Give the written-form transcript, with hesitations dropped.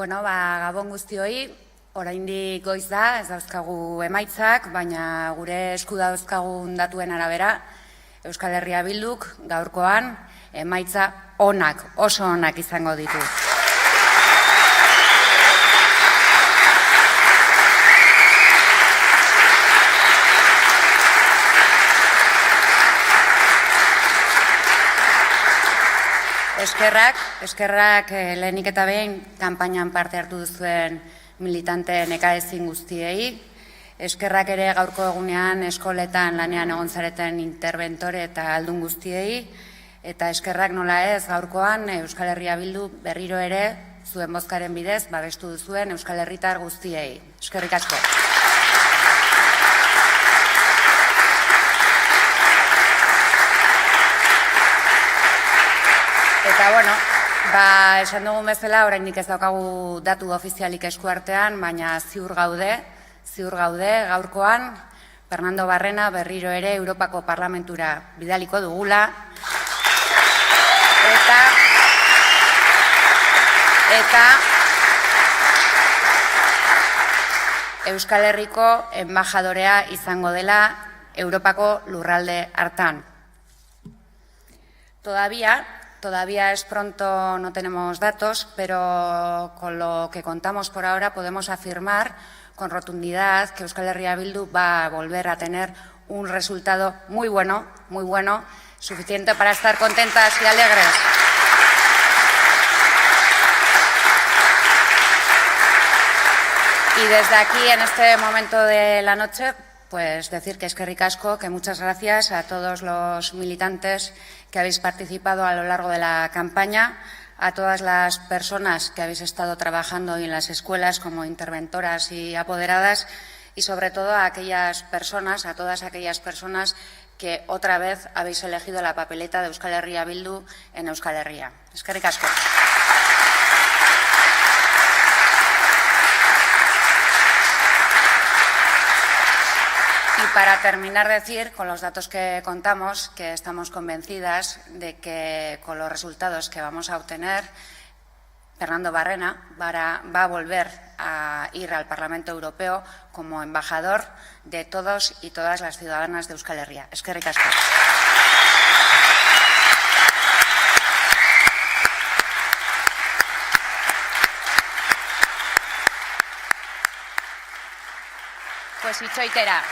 Bueno, gabon guztioi, oraindik goiz da, ez dauzkagu emaitzak, baina gure esku dauzkagun datuen arabera, Euskal Herria Bilduk gaurkoan emaitza onak, oso onak izango ditu. Eskerrak lehenik eta behin kanpainan parte hartu duzuen militante nekaezin guztiei. Eskerrak ere gaurko egunean eskoletan lanean egon zareten interbentore eta aldun guztiei. Eta eskerrak nola ez gaurkoan Euskal Herria Bildu berriro ere zuen bozkaren bidez babestu duzuen Euskal Herritar guztiei. Eskerrik asko. Eta bueno, esan dugun bezala, oraindik ez daukagu datu ofizialik eskuartean, baina ziur gaude gaurkoan, Fernando Barrena berriro ere Europako Parlamentura bidaliko dugula. Eta Euskal Herriko enbajadorea izango dela Europako lurralde hartan. Todavía es pronto, no tenemos datos, pero con lo que contamos por ahora podemos afirmar con rotundidad que Euskal Herria Bildu va a volver a tener un resultado muy bueno, suficiente para estar contentas y alegres. Y desde aquí, en este momento de la noche, pues decir que eskerrik asko, que muchas gracias a todos los militantes que habéis participado a lo largo de la campaña, a todas las personas que habéis estado trabajando hoy en las escuelas como interventoras y apoderadas y sobre todo a todas aquellas personas que otra vez habéis elegido la papeleta de Euskal Herria Bildu en Euskal Herria. Eskerrik asko. Y para terminar, decir, con los datos que contamos, que estamos convencidas de que con los resultados que vamos a obtener, Fernando Barrena va a volver a ir al Parlamento Europeo como embajador de todos y todas las ciudadanas de Euskal Herria. Eskerrik asko. Pues itxoitera.